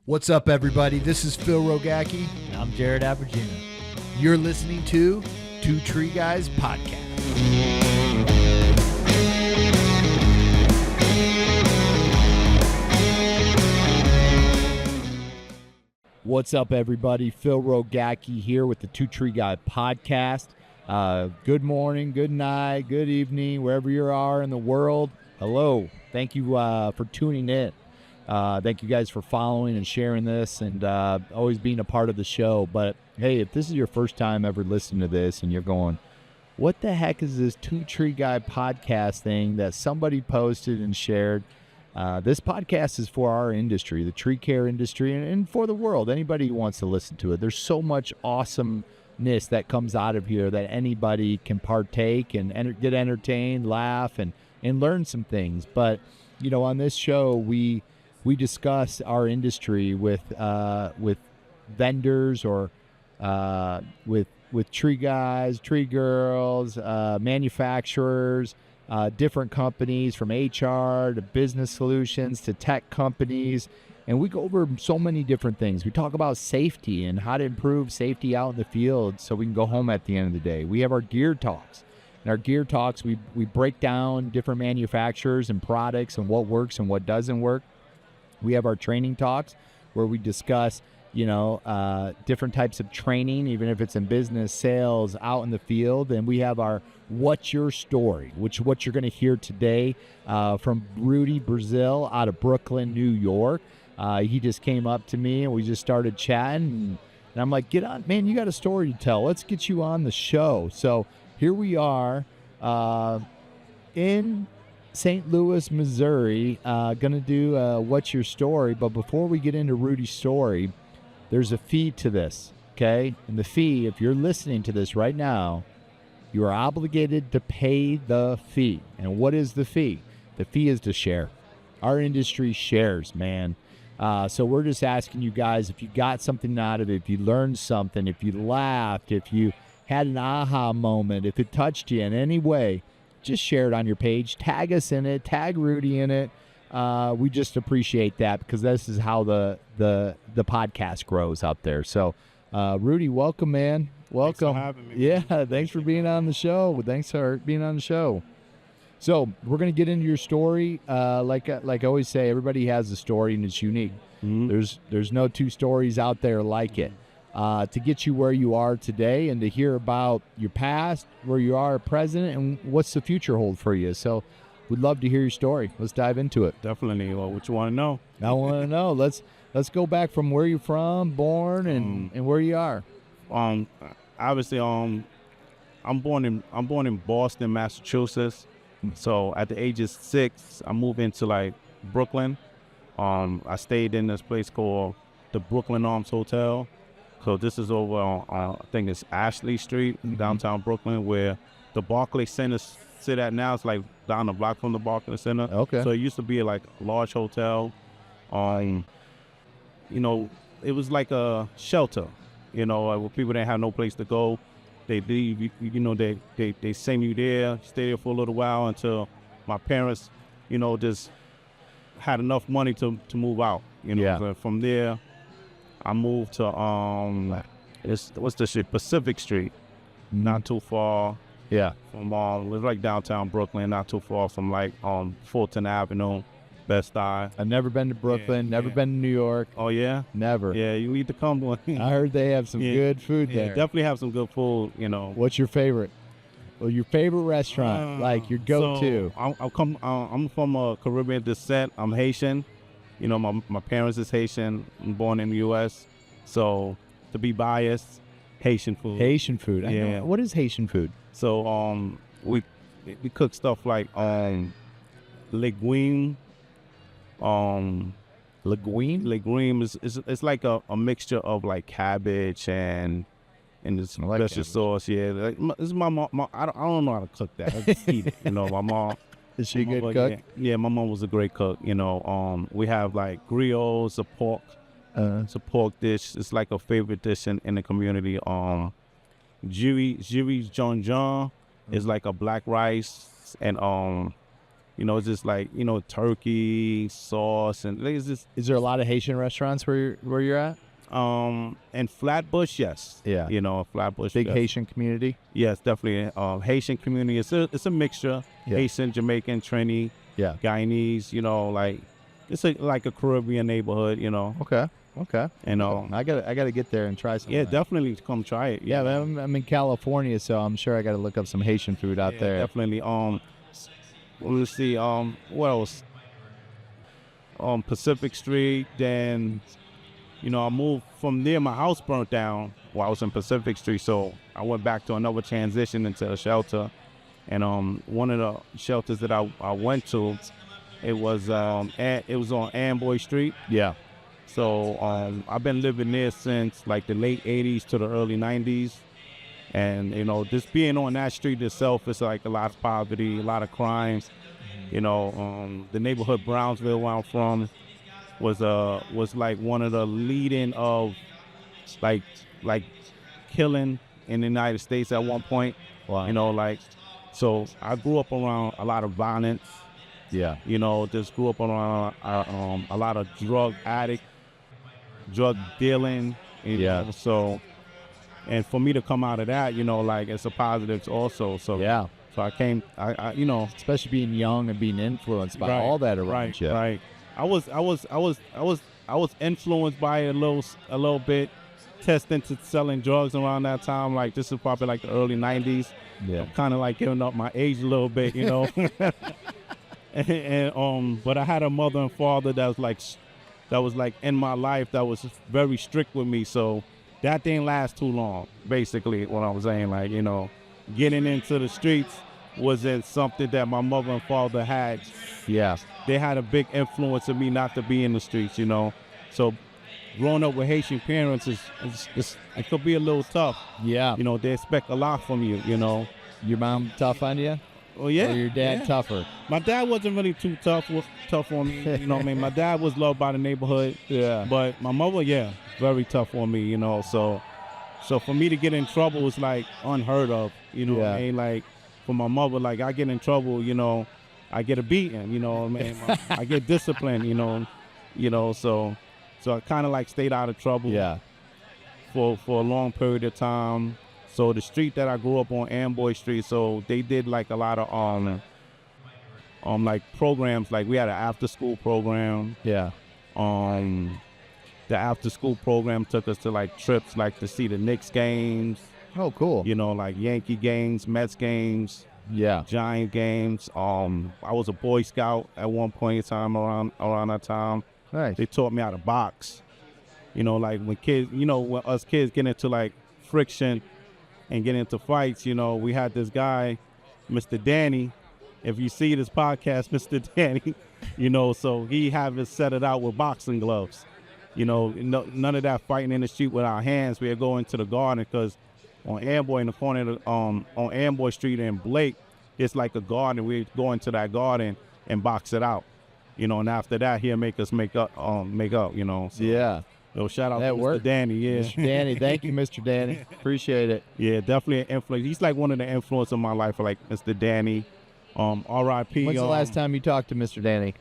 What's up, everybody? This is Phil Rogacki. And I'm Jared Abergina. You're listening to Two Tree Guys Podcast. What's up, everybody? Phil Rogacki here with the Two Tree Guy Podcast. Good morning, good night, good evening, wherever you are in the world. Hello. Thank you for tuning in. Thank you guys for following and sharing this and always being a part of the show. But hey, if this is your first time ever listening to this and you're going, what the heck is this Two Tree Guy podcast thing that somebody posted and shared? This podcast is for our industry, the tree care industry, and for the world, anybody who wants to listen to it. There's so much awesomeness that comes out of here that anybody can partake and get entertained, laugh, and learn some things. But, you know, on this show, we discuss our industry with vendors or with tree guys, tree girls, manufacturers, different companies from HR to business solutions to tech companies. And we go over so many different things. We talk about safety and how to improve safety out in the field so we can go home at the end of the day. We have our gear talks. In our gear talks, we break down different manufacturers and products and what works and what doesn't work. We have our training talks where we discuss, different types of training, even if it's in business, sales, out in the field. And we have our What's Your Story, what you're going to hear today from Bresil out of Brooklyn, New York. He just came up to me and we just started chatting. And I'm like, get on, man, you got a story to tell. Let's get you on the show. So here we are in St. Louis, Missouri, going to do What's Your Story. But before we get into Rudy's story, there's a fee to this, okay? And the fee, if you're listening to this right now, you are obligated to pay the fee. And what is the fee? The fee is to share. Our industry shares, man. So we're just asking you guys, if you got something out of it, if you learned something, if you laughed, if you had an aha moment, if it touched you in any way, just share it on your page. Tag us in it. Tag Rudy in it. We just appreciate that because this is how the podcast grows out there. So, Rudy, welcome, man. Welcome. Thanks for having me. Yeah, thanks for being on the show. Thanks for being on the show. So we're gonna get into your story. Like I always say, everybody has a story and it's unique. Mm-hmm. There's no two stories out there like it. To get you where you are today and to hear about your past, where you are present, and what's the future hold for you. So we'd love to hear your story. Let's dive into it. Definitely. Well, what you want to know? I want to know. Let's go back from where you're from, born, and where you are. Obviously, I'm born in Boston, Massachusetts. So at the age of 6, I moved into Brooklyn. I stayed in this place called the Brooklyn Arms Hotel. So this is over on, I think it's Ashley Street, downtown Brooklyn, where the Barclays Center sit at now. It's like down the block from the Barclays Center. Okay. So it used to be a large hotel. It was like a shelter, where people didn't have no place to go. They leave, they send you there, stay there for a little while until my parents, just had enough money to move out. Yeah. So from there, I moved to what's the street? Pacific Street, not too far. Yeah. From it was like downtown Brooklyn, not too far from Fulton Avenue, Bed-Stuy. I've never been to Brooklyn, never been to New York. Oh yeah, never. Yeah, you need to come. I heard they have some good food there. Definitely have some good food. What's your favorite? Well, your favorite restaurant, like your go-to. So I'm from a Caribbean descent. I'm Haitian. My parents is Haitian. I'm born in the U.S. So to be biased, Haitian food. Haitian food. Yeah. What is Haitian food? So we cook stuff like legume. Legume is it's like a mixture of like cabbage and this special sauce. Yeah, this is my mom. I don't know how to cook that. I just eat it. My mom. Is she a good mom, cook? Yeah, my mom was a great cook. We have like griots, a pork. It's a pork dish. It's like a favorite dish in the community. Jiri John is like a black rice and You know, it's just like, you know, turkey, sauce, and it's just, Is there a lot of Haitian restaurants where you're at? and Flatbush, yes. Yeah. You know, Flatbush. Big yes. Haitian community? Yes, definitely. Haitian community. It's a mixture. Yeah. Haitian, Jamaican, Trini, Yeah. Guyanese, you know, like, it's like a Caribbean neighborhood, you know. Okay. And I gotta get there and try something. yeah, definitely come try it. Yeah, man, I'm in California, so I'm sure I gotta look up some Haitian food out there. Definitely. Let's see, what else? Pacific Street. Then, you know, I moved from there. My house burnt down while I was in Pacific Street, so I went back to another transition into a shelter. And one of the shelters that I went to, it was on Amboy Street. Yeah. So I've been living there since like the late 80s to the early 90s. And, you know, just being on that street itself, it's like a lot of poverty, a lot of crime. You know, the neighborhood Brownsville where I'm from was like one of the leading of like killing in the United States at one point. Wow. You know, like, so I grew up around a lot of violence. Yeah. You know, just grew up around a lot of drug dealing. You know, so, and for me to come out of that, you know, like, it's a positive also. So Yeah. so I you know, Especially being young and being influenced by all that around you. Right. I was influenced by it a little bit, testing to selling drugs around that time. Like, this is probably like the early 90s. Yeah. I'm kind of like giving up my age a little bit, you know. and but I had a mother and father that was like in my life that was very strict with me. So that didn't last too long. Basically, what I was saying, like, you know, getting into the streets wasn't something that my mother and father had. Yeah. They had a big influence on me not to be in the streets, you know. So growing up with Haitian parents it could be a little tough. Yeah. You know, they expect a lot from you, you know. Your mom tough on you? Oh yeah. Or your dad tougher? My dad wasn't really too tough on me. You know what I mean? My dad was loved by the neighborhood. Yeah. But my mother, very tough on me, you know. So for me to get in trouble was like unheard of. You know what I mean? Like, for my mother, like, I get in trouble, you know, I get a beating, you know what I mean? I get disciplined, you know, so I kind of like stayed out of trouble. Yeah. For a long period of time. So the street that I grew up on, Amboy Street, so they did like a lot of like programs. Like, we had an after school program. Yeah. The after school program took us to like trips, like to see the Knicks games. Oh, cool. You know, like Yankee games, Mets games. Yeah. Giant games. I was a Boy Scout at one point in time around that time. Nice. They taught me how to box. You know, like when us kids get into like friction and get into fights, you know, we had this guy, Mr. Danny. If you see this podcast, Mr. Danny, you know, so he have us set it out with boxing gloves. You know, none of that fighting in the street with our hands. We'd go into the garden, because on Amboy, in the corner of on Amboy Street and Blake, it's like a garden. We'd go into that garden and box it out. You know, and after that, he'll make us make up, you know. So, yeah. Yo, shout out That to Mr. worked. Danny, yeah. Mr. Danny, thank you, Mr. Danny. Appreciate it. Yeah, definitely an influence. He's like one of the influence of my life, like Mr. Danny. R.I.P. When's the last time you talked to Mr. Danny?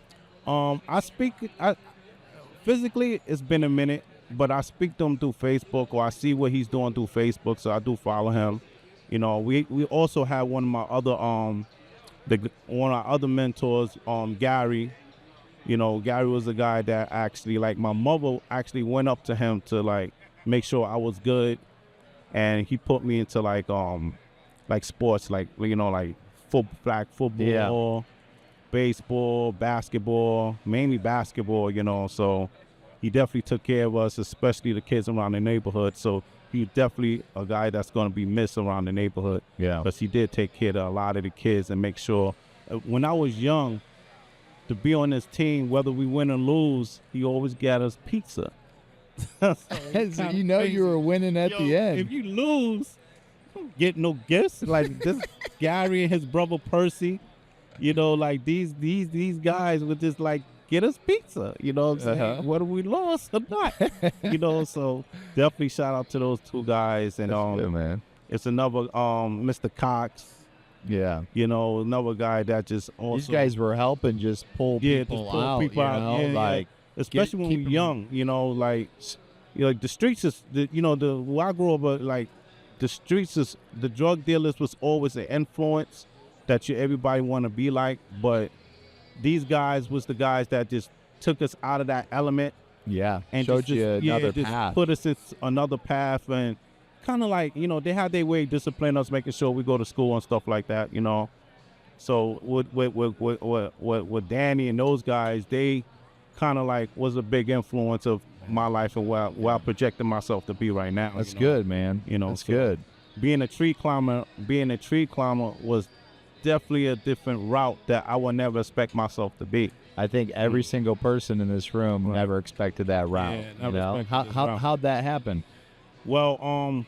Physically, it's been a minute, but I speak to him through Facebook, or I see what he's doing through Facebook, so I do follow him. You know, we also have one of my other one of our other mentors, Gary. You know, Gary was a guy that actually, like, my mother actually went up to him to like make sure I was good, and he put me into like sports, like, you know, like flag football, baseball, basketball, mainly basketball, you know. So he definitely took care of us, especially the kids around the neighborhood. So he's definitely a guy that's going to be missed around the neighborhood. Yeah, because he did take care of a lot of the kids and make sure. When I was young, to be on this team, whether we win or lose, he always got us pizza. So you know crazy. You were winning at the end. If you lose, you don't get no gifts. Like this Gary and his brother Percy, you know, like these guys would just like get us pizza. You know what I'm saying? Whether we lost or not. You know, so definitely shout out to those two guys. And good, man. It's another Mr. Cox. Yeah. You know, another guy that just also These guys were helping just pull people out, people you out. know, Yeah, like especially when keep we're 'em- young. You know, like like the streets is where I grew up, like the streets is the drug dealers was always an influence that everybody want to be like, but these guys was the guys that just took us out of that element yeah, and showed you another just path. put us in another path, and kind of like they had their way of disciplining us, making sure we go to school and stuff like that. So with Danny and those guys, they kind of like was a big influence of my life and where I projected myself to be right now. That's good, man. That's so good. Being a tree climber was definitely a different route that I would never expect myself to be. I think every single person in this room never expected that route. Yeah, never expected this route. How'd that happen? Well,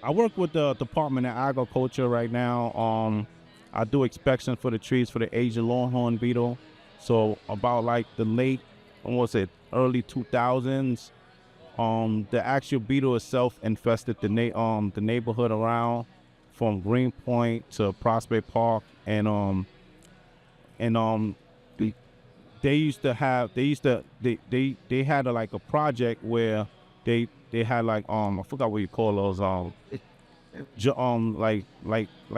I work with the Department of Agriculture right now. I do inspections for the trees for the Asian longhorn beetle. So about like the late, early 2000s, the actual beetle itself infested the neighborhood around, from Greenpoint to Prospect Park, and they had like a project where they had like I forgot what you call those like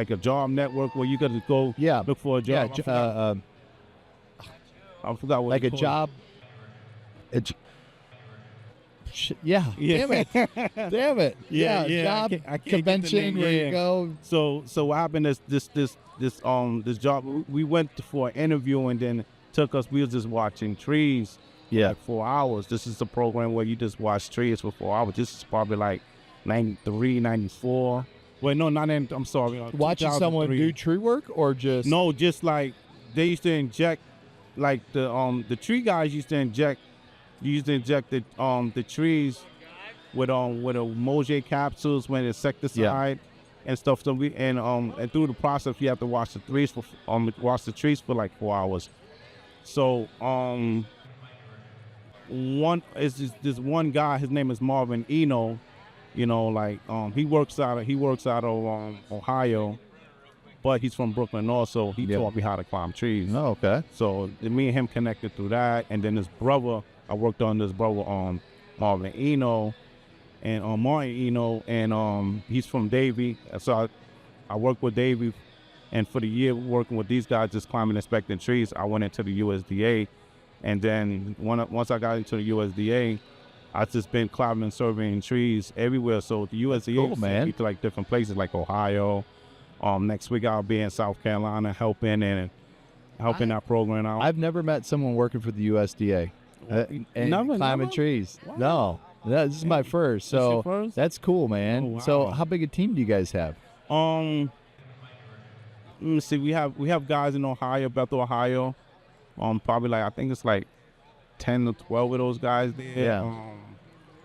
a job network where you got to go look for a job. I forgot what like a job. Yeah. Damn it. Damn it. Yeah. Job I can't convention where you go. So what happened is this job, we went for an interview, and then we were just watching trees. Yeah. Like 4 hours. This is a program where you just watch trees for 4 hours. This is probably like 93, 94. Wait, no, not in, I'm sorry. Watching someone do tree work, or just no, just like they used to inject, like the tree guys used to inject the trees with a Mojave capsules with insecticide and stuff. So and through the process you have to watch the trees for like 4 hours. So this one guy, his name is Marvin Eno. He works out of Ohio, but he's from Brooklyn also. He taught me how to climb trees. Oh, okay. So me and him connected through that, and then his brother, I worked on this brother Marvin Eno, and Martin Eno, and he's from Davie. So I worked with Davie, and for the year working with these guys, just climbing, inspecting trees, I went into the USDA, and then once I got into the USDA, I've just been climbing and surveying trees everywhere. So the USDA sent me to like different places like Ohio. Next week I'll be in South Carolina helping that program out. I've never met someone working for the USDA and climbing trees. Wow. No, this is my first. So that's cool, man. Oh, wow. So how big a team do you guys have? Let me see. We have guys in Ohio, Bethel, Ohio. Probably like I think it's like 10 to 12 of those guys there. Yeah.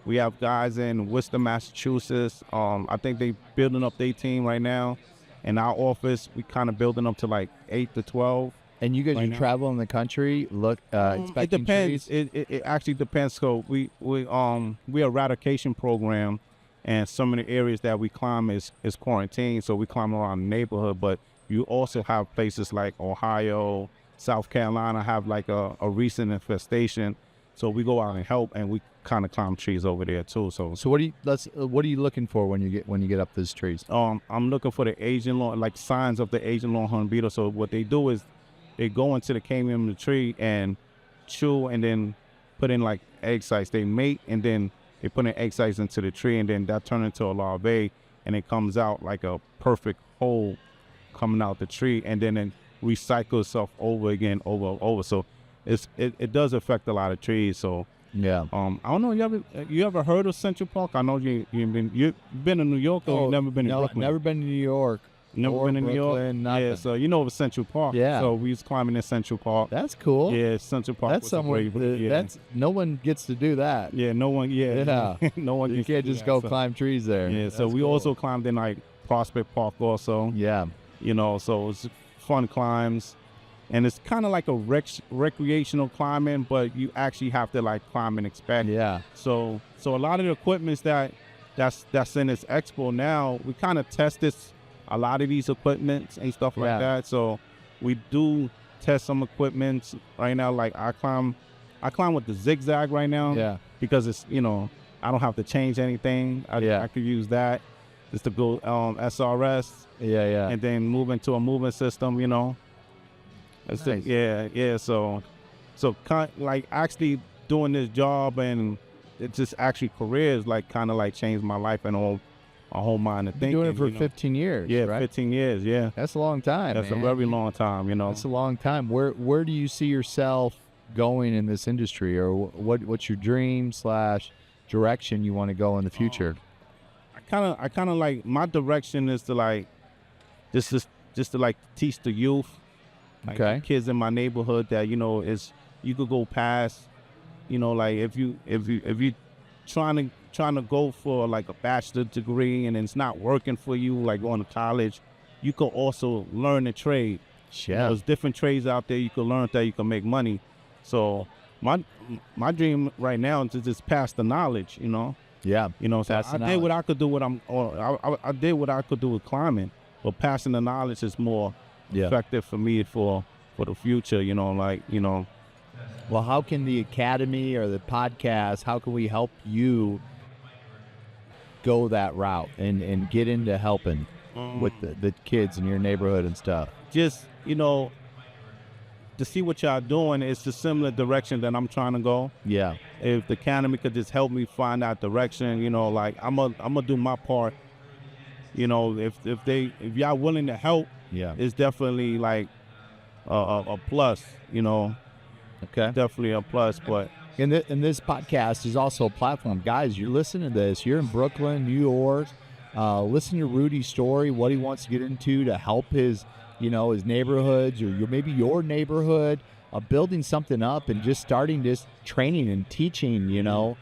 We have guys in Worcester, Massachusetts. I think they building up their team right now. In our office, we kind of building up to like 8 to 12. And you guys are traveling the country, inspecting trees? It actually depends. So we're eradication program, and some of the areas that we climb is quarantine. So we climb around the neighborhood, but you also have places like Ohio, South Carolina have like a recent infestation. So we go out and help, and we kind of climb trees over there too. So what are you looking for when you get up those trees? I'm looking for the Asian like signs of the Asian longhorn beetle. So what they do is they go into the canium of the tree and chew, and then put in like egg sites. They mate, and then they put in egg sites into the tree, and then that turns into a larvae, and it comes out like a perfect whole coming out the tree, and then it recycles itself over again, over. So it does affect a lot of trees. So yeah. I don't know. You ever heard of Central Park? I know you've been in New York, or you've never been in Brooklyn? Never been to New York. Never been in New York? Nothing. Yeah, so you know of Central Park. Yeah. So we was climbing in Central Park. That's cool. Yeah, Central Park. That's somewhere. That's no one gets to do that. Yeah, no one. Yeah. No one. You can't just go climb trees there. Yeah. So we also climbed in like Prospect Park also. Yeah. So it's fun climbs, and it's kind of like a recreational climbing, but you actually have to like climb and inspect. Yeah. So a lot of the equipments that's in this expo now, we kind of test this a lot of these equipments and stuff Yeah. like that. So we do test some equipments right now. Like I climb with the zigzag right now. Yeah. Because it's, I don't have to change anything. I could use that just to go SRS Yeah. and then move into a moving system, It's Nice. yeah. So like actually doing this job and it's just actually careers like kind of like changed my life and my whole mind of Been thinking. doing it for 15 years. Yeah, right? 15 years. Yeah, That's a long time. that's man. a very long time. That's a long time. Where do you see yourself going in this industry, or what's your dream / direction you want to go in the future? I kind of like my direction is to like just to like teach the youth, like Okay. the kids in my neighborhood that is you could go past, like if you trying to go for like a bachelor degree and it's not working for you, like going to college, you could also learn a trade. Yeah. There's different trades out there you can learn that you can make money. So my dream right now is to just pass the knowledge, Yeah. So Pass the I did knowledge. what I could do I did what I could do with climbing, but passing the knowledge is more Yeah. effective for me for the future, Well, how can the academy or the podcast, how can we help you go that route and get into helping with the kids in your neighborhood and stuff? just, to see what y'all doing. It's a similar direction that I'm trying to go. Yeah. If the academy could just help me find that direction, like I'm gonna do my part. If y'all willing to help, Yeah. it's definitely like a plus. Okay. Definitely a plus. But And this podcast is also a platform. Guys, you're listening to this. You're in Brooklyn, New York. Listen to Rudy's story, what he wants to get into to help his neighborhoods or maybe your neighborhood, building something up and just starting this training and teaching, we're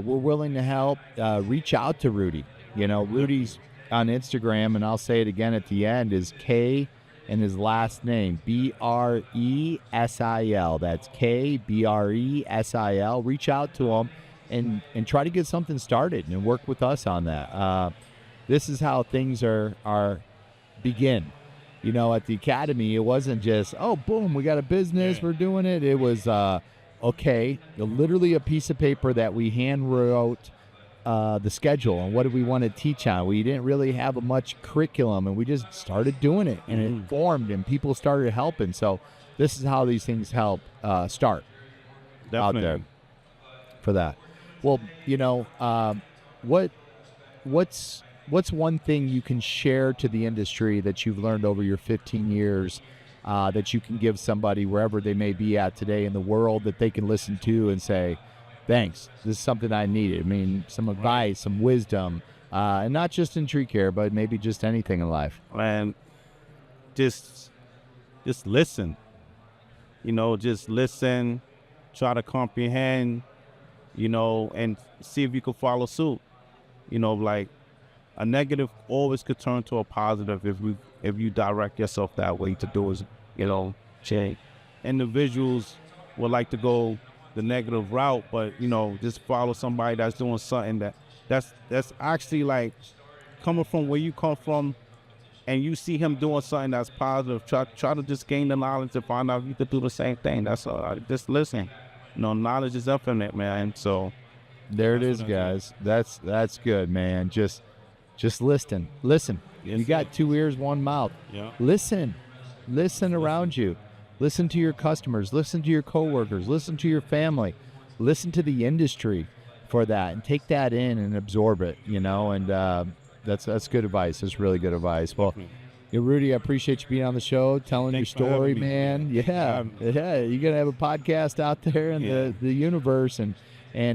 willing to help. Reach out to Rudy. Rudy's on Instagram, and I'll say it again at the end, is K and his last name, Bresil. That's KBRESIL. Reach out to him and try to get something started and work with us on that. This is how things are begin. At the academy, it wasn't just, oh, boom, we got a business, we're doing it. It was, okay, literally a piece of paper that we hand wrote the schedule and what do we want to teach on. We didn't really have much curriculum, and we just started doing it, and it formed, and people started helping. So this is how these things help start out there for that. Well, what's one thing you can share to the industry that you've learned over your 15 years that you can give somebody wherever they may be at today in the world that they can listen to and say, thanks, this is something I needed? I mean, some advice, some wisdom, and not just in tree care, but maybe just anything in life. And just listen, just listen, try to comprehend, and see if you can follow suit. Like a negative always could turn to a positive if you direct yourself that way to do it, change. Individuals would like to go the negative route, but just follow somebody that's doing something that's actually like coming from where you come from, and you see him doing something that's positive. Try to just gain the knowledge to find out if you could do the same thing. That's all. Just listen. Knowledge is infinite, man. So there it is, guys. That's good, man. Just listen. Yes, You got 2 ears, 1 mouth. Yeah. Listen around you. Listen to your customers. Listen to your coworkers. Listen to your family. Listen to the industry for that, and take that in and absorb it. And that's good advice. That's really good advice. Well, Rudy, I appreciate you being on the show, telling Thanks your for story, having me. man. Yeah. You're gonna have a podcast out there in the universe, and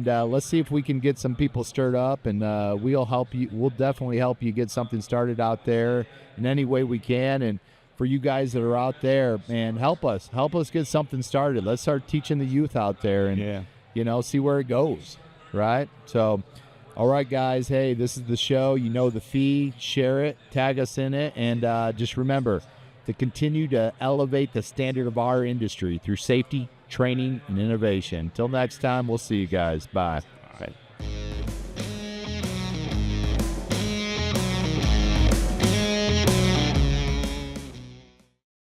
let's see if we can get some people stirred up, and we'll help you. We'll definitely help you get something started out there in any way we can. And for you guys that are out there, man, help us get something started. Let's start teaching the youth out there, and see where it goes. Right. So, all right, guys. Hey, this is the show. The fee. Share it. Tag us in it, and just remember to continue to elevate the standard of our industry through safety, training, and innovation. Until next time, we'll see you guys. Bye.